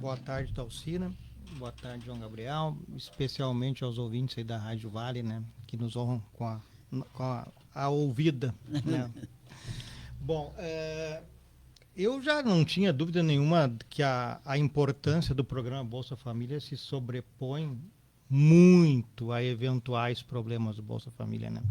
Boa tarde, Talcina. Boa tarde, João Gabriel. Especialmente aos ouvintes aí da Rádio Vale, né? Que nos honram com a ouvida, né? Bom, eu já não tinha dúvida nenhuma que a importância do programa Bolsa Família se sobrepõe muito a eventuais problemas do Bolsa Família, né?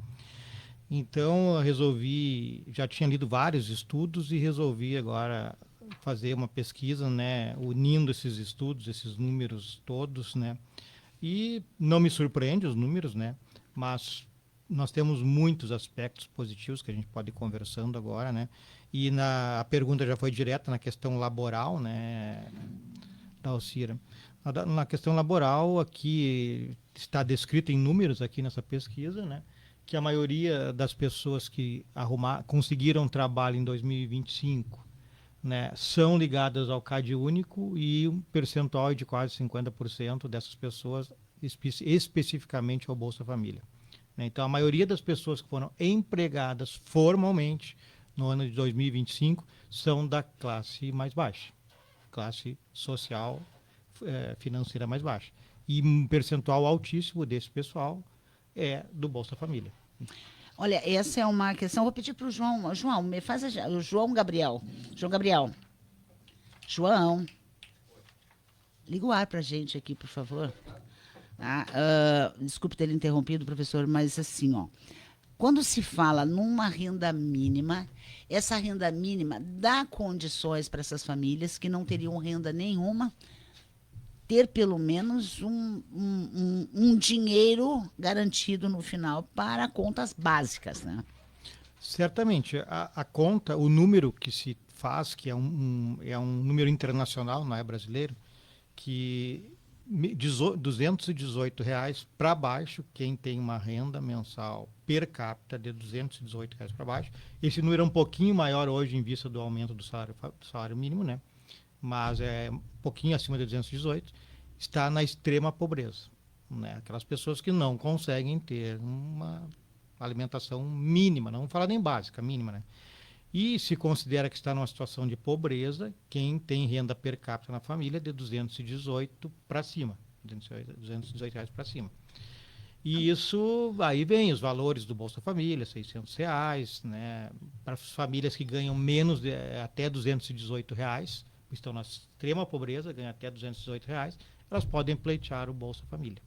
Então eu resolvi, já tinha lido vários estudos e resolvi agora fazer uma pesquisa, né, unindo esses estudos, esses números todos, né? E não me surpreende os números, né? Mas nós temos muitos aspectos positivos que a gente pode ir conversando agora, né? E a pergunta já foi direta na questão laboral, né, da Alcira. Na questão laboral, aqui está descrito em números aqui nessa pesquisa, né, que a maioria das pessoas que conseguiram trabalho em 2025, né, são ligadas ao CAD único e um percentual de quase 50% dessas pessoas especificamente ao Bolsa Família. Né? Então, a maioria das pessoas que foram empregadas formalmente no ano de 2025 são da classe mais baixa, classe social, financeira mais baixa. E um percentual altíssimo desse pessoal é do Bolsa Família. Olha, essa é uma questão. Vou pedir para o João. João, me faz o João Gabriel. João Gabriel. João. Liga o ar para a gente aqui, por favor. Desculpe ter interrompido, professor, mas assim, ó. Quando se fala numa renda mínima, essa renda mínima dá condições para essas famílias que não teriam renda nenhuma ter pelo menos um dinheiro garantido no final para contas básicas, né? Certamente. A conta, o número que se faz, que é um número internacional, não é brasileiro, que R$218 para baixo, quem tem uma renda mensal per capita de R$218 para baixo. Esse número é um pouquinho maior hoje em vista do aumento do salário mínimo, né? Mas é um pouquinho acima de 218, está na extrema pobreza. Né? Aquelas pessoas que não conseguem ter uma alimentação mínima, não vamos falar nem básica, mínima, né? E se considera que está numa situação de pobreza quem tem renda per capita na família de 218 para cima, R$218 para cima. E isso, aí vem os valores do Bolsa Família, R$600, né? Para as famílias que ganham menos de até R$218, estão na extrema pobreza, ganham até R$218, elas podem pleitear o Bolsa Família.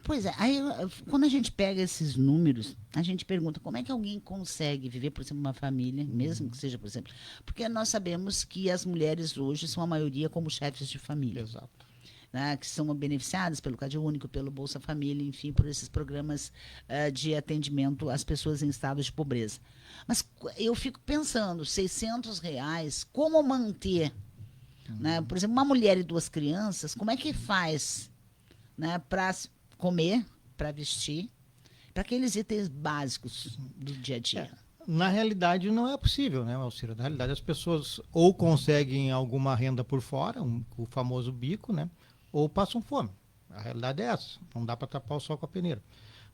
Pois é, aí quando a gente pega esses números, a gente pergunta como é que alguém consegue viver, por exemplo, uma família, mesmo que seja, por exemplo, porque nós sabemos que as mulheres hoje são a maioria como chefes de família. Exato. Né, que são beneficiadas pelo CAD único, pelo Bolsa Família, enfim, por esses programas de atendimento às pessoas em estado de pobreza. Mas eu fico pensando, R$600, como manter, né, por exemplo, uma mulher e duas crianças, como é que faz, né, para comer, para vestir, para aqueles itens básicos do dia a dia? Na realidade não é possível, né, Alcira? Na realidade as pessoas ou conseguem alguma renda por fora, o famoso bico, né, ou passam fome. A realidade é essa, não dá para tapar o sol com a peneira.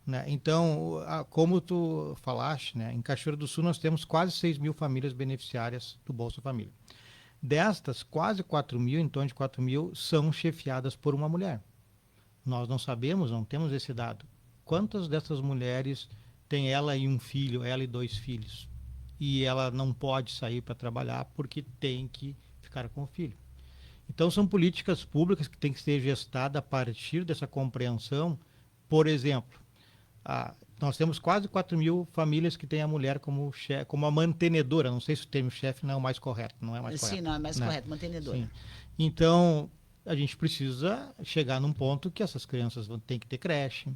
Né? Então, como tu falaste, né, em Cachoeira do Sul nós temos quase 6 mil famílias beneficiárias do Bolsa Família. Destas, quase 4 mil, em torno de 4 mil, são chefiadas por uma mulher. Nós não sabemos, não temos esse dado. Quantas dessas mulheres tem ela e um filho, ela e 2 filhos, e ela não pode sair para trabalhar porque tem que ficar com o filho? Então, são políticas públicas que têm que ser gestadas a partir dessa compreensão. Por exemplo, nós temos quase 4 mil famílias que têm a mulher como a mantenedora. Não sei se o termo chefe não é o mais correto. Não é mais correto. Sim, não é mais correto, mantenedora. Sim. Então, a gente precisa chegar num ponto que essas crianças têm que ter creche.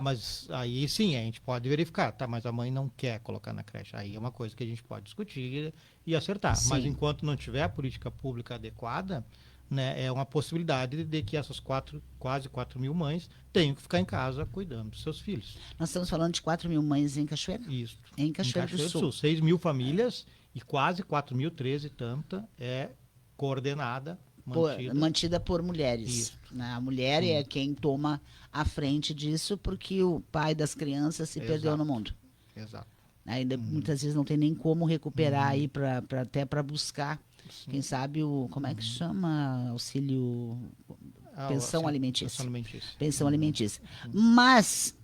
Mas aí sim, a gente pode verificar, tá, mas a mãe não quer colocar na creche. Aí é uma coisa que a gente pode discutir e acertar. Sim. Mas enquanto não tiver a política pública adequada, né, é uma possibilidade de que essas quase 4 mil mães tenham que ficar em casa cuidando dos seus filhos. Nós estamos falando de 4 mil mães em Cachoeira? Isso. Em Cachoeira do Sul. 6 mil famílias e quase 4.013 tanta é coordenada, mantida por mulheres. Né? A mulher é quem toma a frente disso porque o pai das crianças se perdeu no mundo. Exato. Ainda muitas vezes não tem nem como recuperar aí até para buscar Quem sabe como é que chama? Auxílio... Pensão alimentícia. Pensão alimentícia. Mas,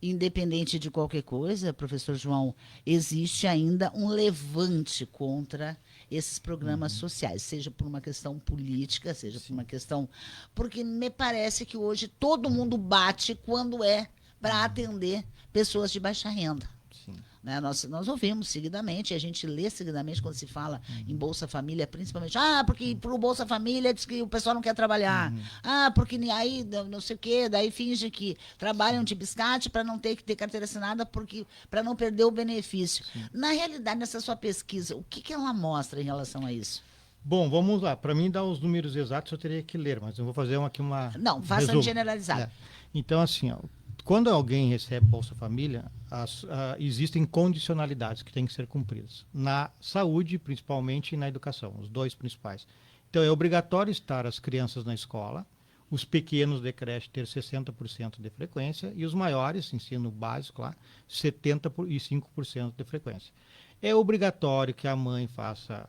independente de qualquer coisa, professor João, existe ainda um levante contra esses programas sociais, seja por uma questão política, seja por uma questão... Porque me parece que hoje todo mundo bate quando é para atender pessoas de baixa renda. Sim. Né? Nós ouvimos seguidamente, a gente lê seguidamente quando se fala em Bolsa Família, principalmente, porque para o Bolsa Família diz que o pessoal não quer trabalhar, porque aí não sei o quê, daí finge que trabalham de biscate para não ter que ter carteira assinada, para não perder o benefício. Na realidade, nessa sua pesquisa, o que ela mostra em relação a isso? Bom, vamos lá. Para mim dar os números exatos eu teria que ler, mas eu vou fazer aqui uma Não, faça resumo. generalizado. Então, assim, quando alguém recebe Bolsa Família, existem condicionalidades que têm que ser cumpridas. Na saúde, principalmente, e na educação, os dois principais. Então, é obrigatório estar as crianças na escola, os pequenos de creche ter 60% de frequência e os maiores, ensino básico lá, 75% de frequência. É obrigatório que a mãe faça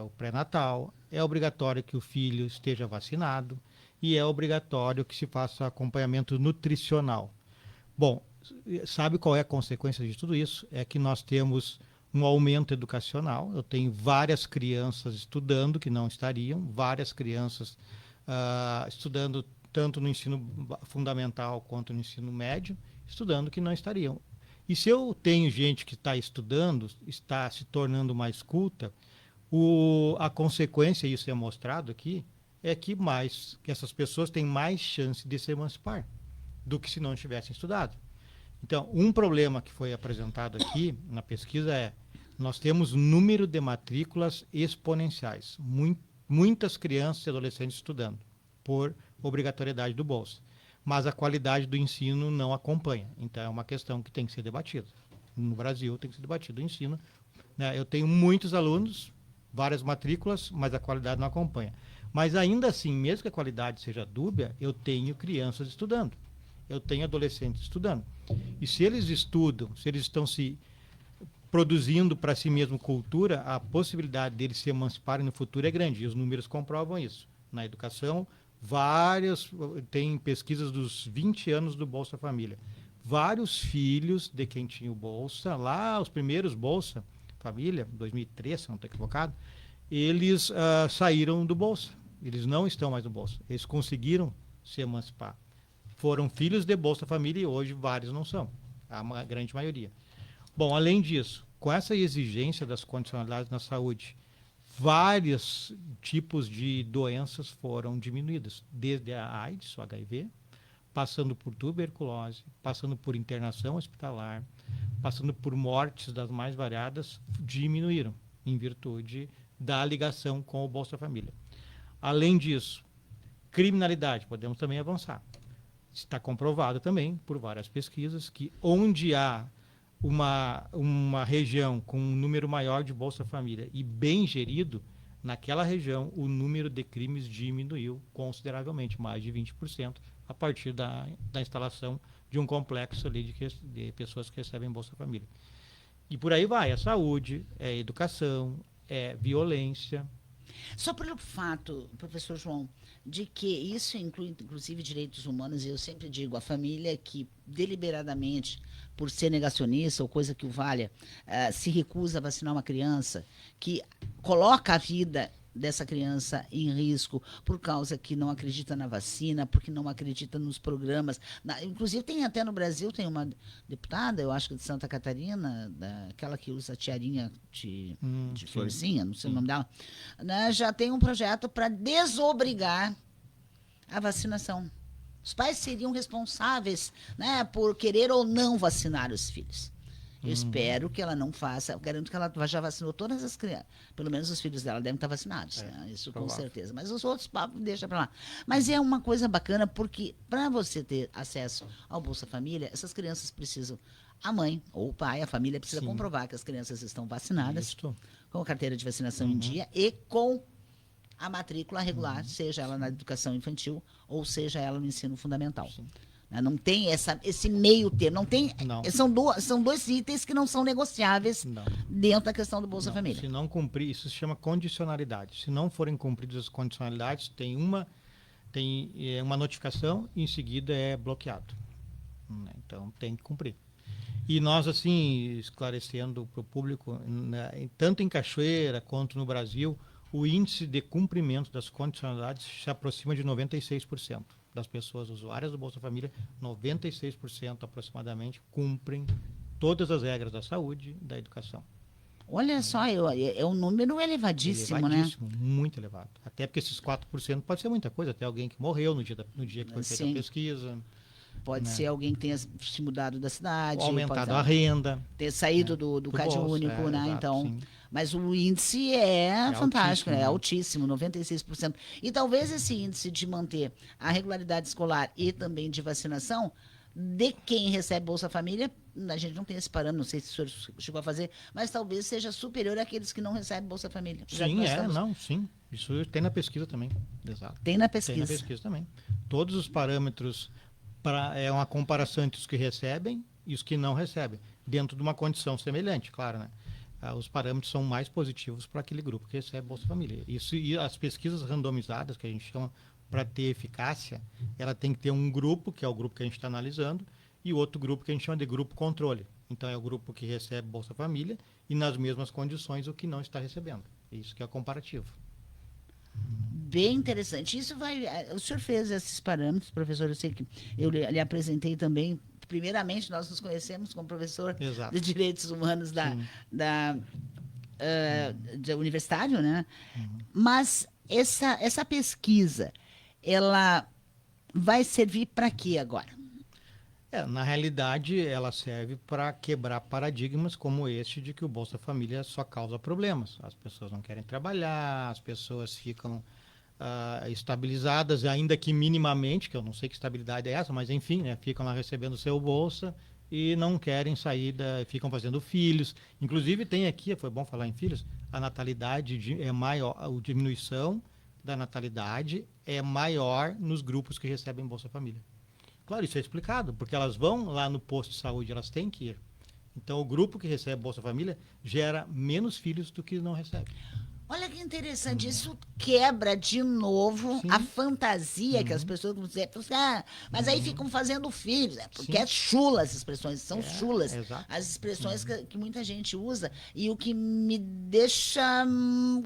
o pré-natal, é obrigatório que o filho esteja vacinado, e é obrigatório que se faça acompanhamento nutricional. Bom, sabe qual é a consequência de tudo isso? É que nós temos um aumento educacional. Eu tenho várias crianças estudando que não estariam, várias crianças estudando tanto no ensino fundamental quanto no ensino médio, estudando que não estariam. E se eu tenho gente que está estudando, está se tornando mais culta, a consequência, isso é mostrado aqui, é que essas pessoas têm mais chance de se emancipar do que se não tivessem estudado. Então, um problema que foi apresentado aqui na pesquisa nós temos número de matrículas exponenciais. Muitas crianças e adolescentes estudando por obrigatoriedade do Bolsa. Mas a qualidade do ensino não acompanha. Então, é uma questão que tem que ser debatida. No Brasil tem que ser debatido o ensino. Né? Eu tenho muitos alunos, várias matrículas, mas a qualidade não acompanha. Mas ainda assim, mesmo que a qualidade seja dúbia, eu tenho crianças estudando. Eu tenho adolescentes estudando. E se eles estudam, se eles estão se produzindo para si mesmo cultura, a possibilidade deles se emanciparem no futuro é grande. E os números comprovam isso. Na educação, tem pesquisas dos 20 anos do Bolsa Família. Vários filhos de quem tinha o Bolsa, lá os primeiros Bolsa Família, 2003, se não estou equivocado, eles saíram do Bolsa. Eles não estão mais no Bolsa. Eles conseguiram se emancipar. Foram filhos de Bolsa Família e hoje vários não são. A grande maioria. Bom, além disso, com essa exigência das condicionalidades na saúde, vários tipos de doenças foram diminuídas. Desde a AIDS, o HIV, passando por tuberculose, passando por internação hospitalar, passando por mortes das mais variadas, diminuíram em virtude da ligação com o Bolsa Família. Além disso, criminalidade, podemos também avançar. Está comprovado também, por várias pesquisas, que onde há uma região com um número maior de Bolsa Família e bem gerido, naquela região o número de crimes diminuiu consideravelmente, mais de 20%, a partir da instalação de um complexo ali de pessoas que recebem Bolsa Família. E por aí vai, é saúde, é educação, é violência. Só pelo fato, professor João, de que isso inclui, inclusive, direitos humanos, e eu sempre digo, a família que deliberadamente, por ser negacionista ou coisa que o valha, se recusa a vacinar uma criança, que coloca a vida dessa criança em risco por causa que não acredita na vacina, porque não acredita nos programas. Inclusive, tem até no Brasil, tem uma deputada, eu acho que de Santa Catarina, aquela que usa tiarinha de florzinha, não sei o nome dela, né, já tem um projeto para desobrigar a vacinação. Os pais seriam responsáveis, né, por querer ou não vacinar os filhos. Eu espero que ela não faça. Eu garanto que ela já vacinou todas as crianças. Pelo menos os filhos dela devem estar vacinados. Né? Isso provável. Com certeza. Mas os outros papos deixa para lá. Mas é uma coisa bacana, porque para você ter acesso ao Bolsa Família, essas crianças precisam. A mãe ou o pai, a família precisa comprovar que as crianças estão vacinadas, com a carteira de vacinação em dia e com a matrícula regular, seja ela na educação infantil ou seja ela no ensino fundamental. né? Não tem esse meio termo. Não tem, Não. são dois itens que não são negociáveis Não. dentro da questão do Bolsa Não, Família. se não cumprir, isso se chama condicionalidade. Se não forem cumpridas as condicionalidades, tem uma notificação e em seguida é bloqueado. Né? Então tem que cumprir. E nós, assim, esclarecendo para o público, tanto em Cachoeira quanto no Brasil, o índice de cumprimento das condicionalidades se aproxima de 96%. Das pessoas usuárias do Bolsa Família, 96% aproximadamente cumprem todas as regras da saúde e da educação. Olha só, é um número elevadíssimo, Elevadíssimo, muito elevado. Até porque esses 4% pode ser muita coisa, até alguém que morreu no dia que foi feita a pesquisa. Pode né? ser alguém que tenha se mudado da cidade, Aumentado a renda. ter saído do Cade bolso, Único, né? exato, então, sim. mas o índice é fantástico, altíssimo, é altíssimo, 96%. E talvez esse índice de manter a regularidade escolar e também de vacinação de quem recebe Bolsa Família, a gente não tem esse parâmetro, não sei se o senhor chegou a fazer, mas talvez seja superior àqueles que não recebem Bolsa Família. Sim, sim. Isso tem na pesquisa também. Exato. Tem na pesquisa. Tem na pesquisa também. Todos os parâmetros é uma comparação entre os que recebem e os que não recebem, dentro de uma condição semelhante, claro, né? Os parâmetros são mais positivos para aquele grupo que recebe Bolsa Família. Isso, e as pesquisas randomizadas, que a gente chama para ter eficácia, ela tem que ter um grupo, que é o grupo que a gente está analisando, e outro grupo que a gente chama de grupo controle. Então, é o grupo que recebe Bolsa Família e nas mesmas condições o que não está recebendo. Isso que é o comparativo. Bem interessante. O senhor fez esses parâmetros, professor, eu sei que eu lhe apresentei também. Primeiramente, nós nos conhecemos como professor Exato. de Direitos Humanos da universitário, né? Mas essa pesquisa, ela vai servir para quê agora? Na realidade, ela serve para quebrar paradigmas como este de que o Bolsa Família só causa problemas. As pessoas não querem trabalhar, as pessoas ficam estabilizadas, ainda que minimamente, que eu não sei que estabilidade é essa, mas enfim, né, ficam lá recebendo o seu Bolsa e não querem sair, ficam fazendo filhos. Inclusive tem aqui, foi bom falar em filhos, a natalidade é maior, a diminuição da natalidade é maior nos grupos que recebem Bolsa Família. Claro, isso é explicado, porque elas vão lá no posto de saúde, elas têm que ir. Então, o grupo que recebe Bolsa Família gera menos filhos do que não recebe. Olha que interessante, isso quebra de novo a fantasia que as pessoas vão dizer, mas aí ficam fazendo filhos, porque é chula as expressões, são chulas as expressões que muita gente usa, e o que me deixa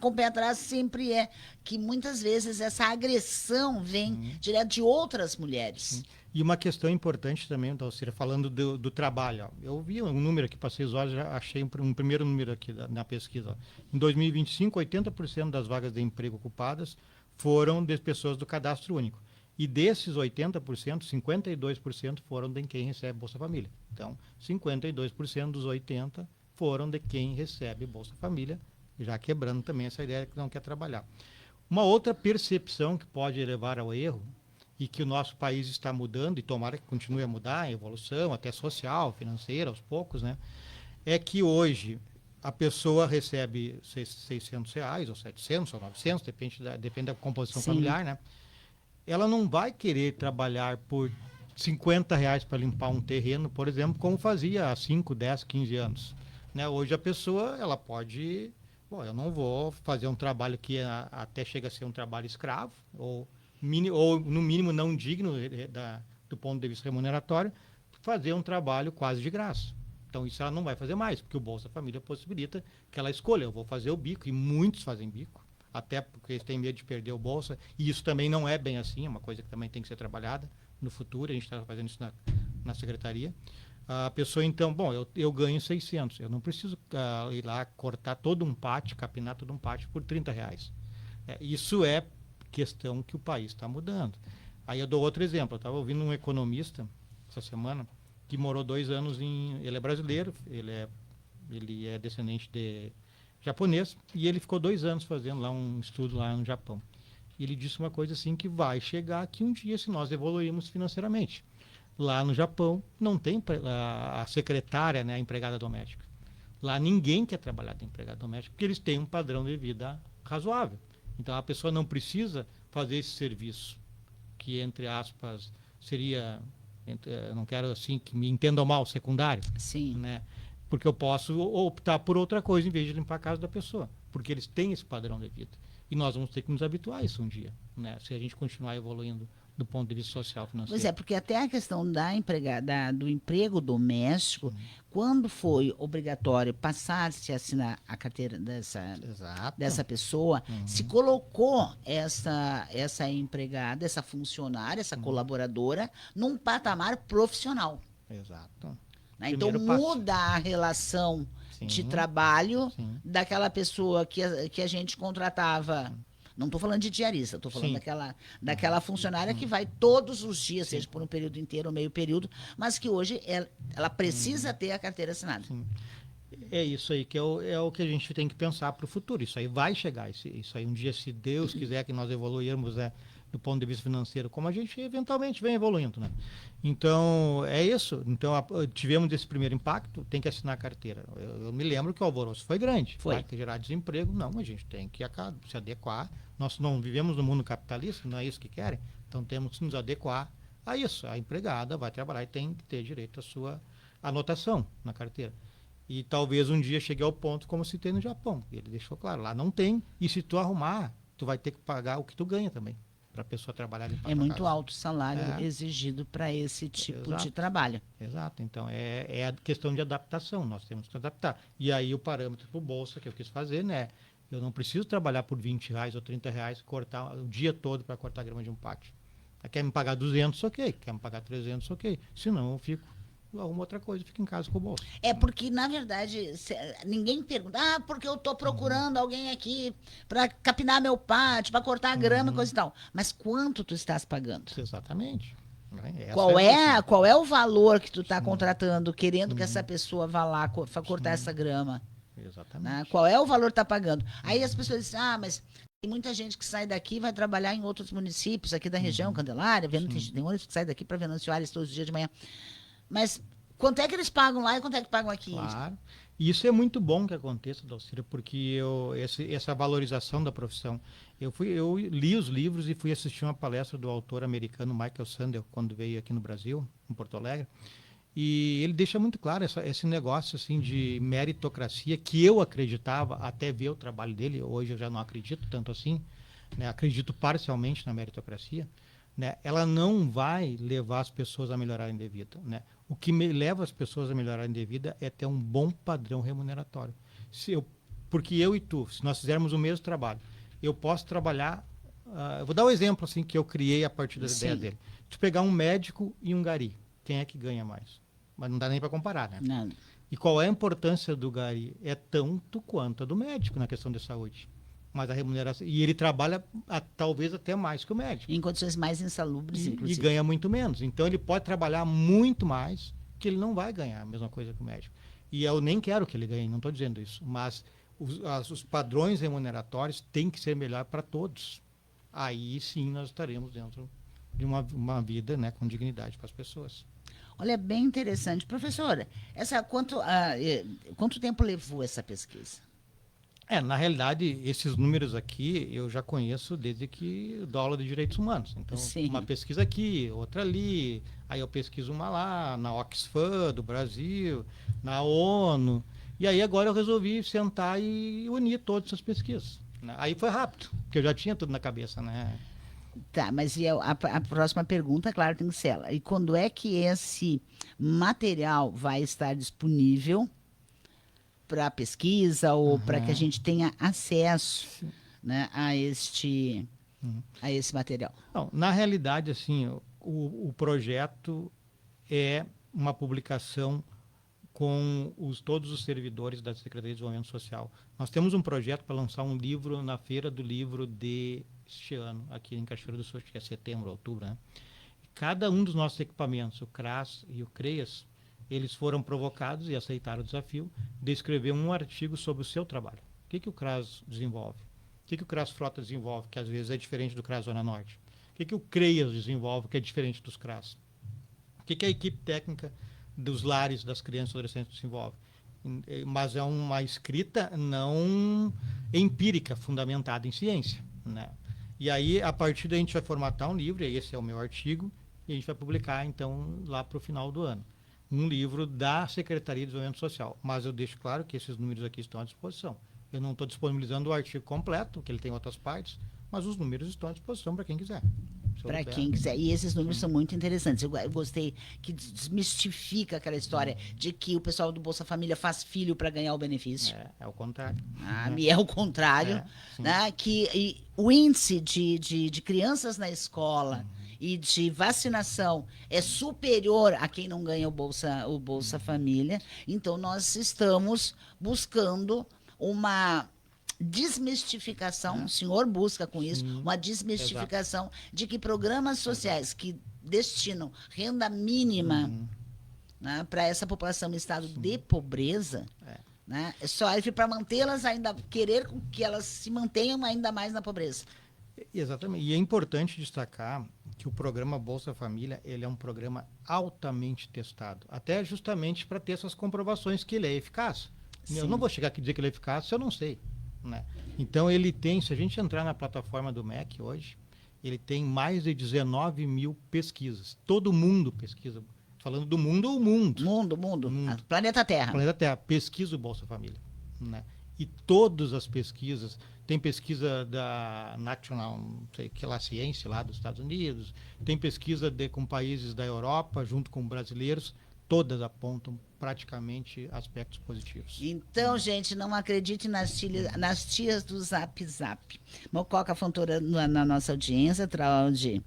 com o pé atrás sempre é que muitas vezes essa agressão vem direto de outras mulheres. E uma questão importante também, Dalcira, falando do trabalho. Eu vi um número aqui, passei os olhos, já achei um primeiro número aqui na pesquisa. Em 2025, 80% das vagas de emprego ocupadas foram de pessoas do Cadastro Único. E desses 80%, 52% foram de quem recebe Bolsa Família. Então, 52% dos 80% foram de quem recebe Bolsa Família, já quebrando também essa ideia que não quer trabalhar. Uma outra percepção que pode levar ao erro, e que o nosso país está mudando, e tomara que continue a mudar, a evolução, até social, financeira, aos poucos, né? É que hoje a pessoa recebe R$600, ou 700, ou 900, depende da composição familiar, né? Ela não vai querer trabalhar por R$50 para limpar um terreno, por exemplo, como fazia há 5, 10, 15 anos. Né? Hoje a pessoa, ela pode... Bom, eu não vou fazer um trabalho que até chega a ser um trabalho escravo, ou no mínimo não digno do ponto de vista remuneratório, fazer um trabalho quase de graça. Então isso ela não vai fazer mais, porque o Bolsa Família possibilita que ela escolha, eu vou fazer o bico, e muitos fazem bico, até porque eles têm medo de perder o Bolsa, e isso também não é bem assim, é uma coisa que também tem que ser trabalhada no futuro, a gente está fazendo isso na secretaria. A pessoa então, bom, eu ganho 600, eu não preciso ir lá cortar todo um pátio, capinar todo um pátio por R$30. Isso é questão que o país está mudando. Aí eu dou outro exemplo. Eu estava ouvindo um economista essa semana que morou 2 anos ele é brasileiro, ele é descendente de japonês, e ele ficou 2 anos fazendo lá um estudo lá no Japão. E ele disse uma coisa assim, que vai chegar aqui um dia se nós evoluirmos financeiramente. Lá no Japão não tem a secretária, né, a empregada doméstica. Lá ninguém quer trabalhar de empregada doméstica porque eles têm um padrão de vida razoável. Então a pessoa não precisa fazer esse serviço, que entre aspas seria Eu não quero assim que me entendam mal, secundário, Sim. né? Porque eu posso optar por outra coisa em vez de limpar a casa da pessoa, porque eles têm esse padrão de vida. E nós vamos ter que nos habituar a isso um dia, né? Se a gente continuar evoluindo do ponto de vista social, financeiro. Pois é, porque até a questão do emprego doméstico, quando foi obrigatório passar-se a assinar a carteira Exato. dessa pessoa, se colocou essa empregada, essa funcionária, essa colaboradora, num patamar profissional. Exato. Né? Então Primeiro passo. muda a relação Sim, de trabalho sim. daquela pessoa que a gente contratava. Não estou falando de diarista, estou falando Sim. daquela funcionária que vai todos os dias, seja por um período inteiro ou meio período, mas que hoje ela precisa ter a carteira assinada. Sim. É isso aí que é o que a gente tem que pensar para o futuro. Isso aí vai chegar. Isso aí um dia, se Deus quiser que nós evoluirmos do ponto de vista financeiro, como a gente eventualmente vem evoluindo, né? Então, é isso. Então, tivemos esse primeiro impacto, tem que assinar a carteira. Eu me lembro que o alvoroço foi grande. Foi. Vai gerar desemprego. Não, a gente tem que se adequar. Nós não vivemos no mundo capitalista, não é isso que querem. Então, temos que nos adequar a isso. A empregada vai trabalhar e tem que ter direito à sua anotação na carteira. E talvez um dia chegue ao ponto como se tem no Japão. Ele deixou claro, lá não tem. E se tu arrumar, tu vai ter que pagar o que tu ganha também, para a pessoa trabalhar em É muito alto o salário exigido para esse tipo de trabalho. Exato. Então, é a questão de adaptação. Nós temos que adaptar. E aí o parâmetro para o Bolsa que eu quis fazer, né? Eu não preciso trabalhar por R$20 ou R$30, cortar o dia todo para cortar a grama de um pátio. Quer me pagar 200, ok. Quer me pagar 300, ok. Senão eu fico alguma outra coisa, fica em casa com o bolso. É porque, na verdade, ninguém pergunta, porque eu estou procurando alguém aqui para capinar meu pátio, para cortar a grama, coisa e tal. Mas quanto tu estás pagando? Exatamente. Qual é o valor que tu está contratando, querendo que essa pessoa vá lá cortar essa grama? Exatamente. Né? Qual é o valor que está pagando? Aí as pessoas dizem, mas tem muita gente que sai daqui e vai trabalhar em outros municípios aqui da região, Candelária, tem ônibus que sai daqui para Venâncio Aires todos os dias de manhã. Mas quanto é que eles pagam lá e quanto é que pagam aqui? Claro. E isso é muito bom que aconteça, Dalcira, porque essa valorização da profissão. Eu li os livros e fui assistir uma palestra do autor americano Michael Sandel, quando veio aqui no Brasil, em Porto Alegre. E ele deixa muito claro esse negócio assim, de meritocracia, que eu acreditava até ver o trabalho dele. Hoje eu já não acredito tanto assim, né? Acredito parcialmente na meritocracia. Né? Ela não vai levar as pessoas a melhorarem de vida. Né? O que leva as pessoas a melhorarem de vida é ter um bom padrão remuneratório. Porque eu e tu, se nós fizermos o mesmo trabalho, eu posso trabalhar... eu vou dar um exemplo assim, que eu criei a partir da ideia dele. Tu pegar um médico e um gari, quem é que ganha mais? Mas não dá nem para comparar, né? Não. E qual é a importância do gari? É tanto quanto a do médico na questão de saúde. Mas a remuneração... E ele trabalha talvez até mais que o médico. Em condições mais insalubres, inclusive. E ganha muito menos. Então ele pode trabalhar muito mais, que ele não vai ganhar a mesma coisa que o médico. E eu nem quero que ele ganhe, não estou dizendo isso. Mas os padrões remuneratórios têm que ser melhor para todos. Aí sim nós estaremos dentro de uma vida, né, com dignidade para as pessoas. Olha, bem interessante. Professora, quanto tempo levou essa pesquisa? Na realidade, esses números aqui eu já conheço desde que eu dou aula de direitos humanos. Então, uma pesquisa aqui, outra ali, aí eu pesquiso uma lá, na Oxfam do Brasil, na ONU, e aí agora eu resolvi sentar e unir todas essas pesquisas. Né? Aí foi rápido, porque eu já tinha tudo na cabeça, né? Tá, mas a próxima pergunta, claro, tem que ser ela. E quando é que esse material vai estar disponível para pesquisa ou para que a gente tenha acesso, né, a esse material? Não, na realidade, assim, o projeto é uma publicação com todos os servidores da Secretaria de Desenvolvimento Social. Nós temos um projeto para lançar um livro na Feira do Livro deste ano, aqui em Cachoeira do Sul, acho que é setembro, outubro, né? Cada um dos nossos equipamentos, o CRAS e o CREAS, eles foram provocados e aceitaram o desafio de escrever um artigo sobre o seu trabalho. O que o CRAS desenvolve? O que o CRAS Frota desenvolve, que às vezes é diferente do CRAS Zona Norte? O que o CREAS desenvolve, que é diferente dos CRAS? O que a equipe técnica dos lares das crianças e adolescentes desenvolve? Mas é uma escrita não empírica, fundamentada em ciência. Né? E aí, a partir daí, a gente vai formatar um livro, e esse é o meu artigo, e a gente vai publicar, então, lá para o final do ano. Um livro da Secretaria de Desenvolvimento Social. Mas eu deixo claro que esses números aqui estão à disposição. Eu não estou disponibilizando o artigo completo, que ele tem outras partes, mas os números estão à disposição para quem quiser. Para quem quiser. E esses números são muito interessantes. Eu gostei que desmistifica aquela história de que o pessoal do Bolsa Família faz filho para ganhar o benefício. É o contrário. E é o contrário. Né? O índice de crianças na escola e de vacinação é superior a quem não ganha o Bolsa Família. Então, nós estamos buscando uma desmistificação, o senhor busca com isso, uma desmistificação de que programas sociais que destinam renda mínima, né, para essa população em estado de pobreza, né, serve para mantê-las ainda, querer que elas se mantenham ainda mais na pobreza. Exatamente. E é importante destacar que o programa Bolsa Família, ele é um programa altamente testado, até justamente para ter essas comprovações que ele é eficaz. Sim. Eu não vou chegar aqui e dizer que ele é eficaz se eu não sei. Né? Então ele tem, se a gente entrar na plataforma do MEC hoje, ele tem mais de 19 mil pesquisas. Todo mundo pesquisa. Falando do mundo ou mundo? Mundo. Planeta Terra. Planeta Terra. Pesquisa o Bolsa Família. Né? E todas as pesquisas, tem pesquisa da National, não sei que lá, ciência lá dos Estados Unidos, tem pesquisa com países da Europa, junto com brasileiros, todas apontam praticamente aspectos positivos. Então, gente, não acredite nas tias do Zap Zap. Mococa Fontoura na nossa audiência, Traude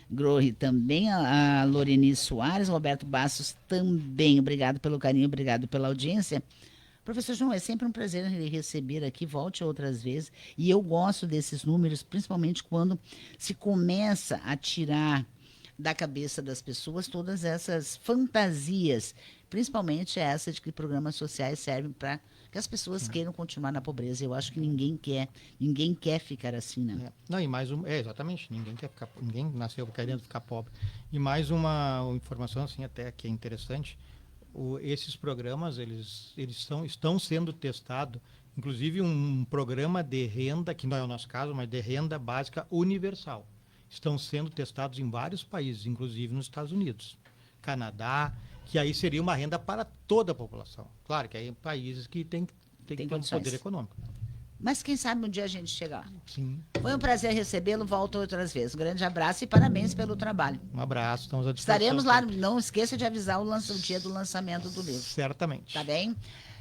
Grohe também, a Loreni Soares, Roberto Bastos também. Obrigado pelo carinho, obrigado pela audiência. Professor João, é sempre um prazer lhe receber aqui, volte outras vezes. E eu gosto desses números, principalmente quando se começa a tirar da cabeça das pessoas todas essas fantasias, principalmente essa de que programas sociais servem para que as pessoas queiram continuar na pobreza. Eu acho que ninguém quer ficar assim, né? Não, e mais exatamente, ninguém nasceu querendo ficar pobre. E mais uma informação assim até que é interessante, esses programas eles estão sendo testados, inclusive um programa de renda, que não é o nosso caso, mas de renda básica universal. Estão sendo testados em vários países, inclusive nos Estados Unidos, Canadá, que aí seria uma renda para toda a população. Claro que aí países que tem poder econômico. Mas quem sabe um dia a gente chega lá. Sim. Foi um prazer recebê-lo, volto outras vezes. Um grande abraço e parabéns pelo trabalho. Um abraço, estamos à disposição. Estaremos lá, não esqueça de avisar o dia do lançamento do livro. Certamente. Tá bem?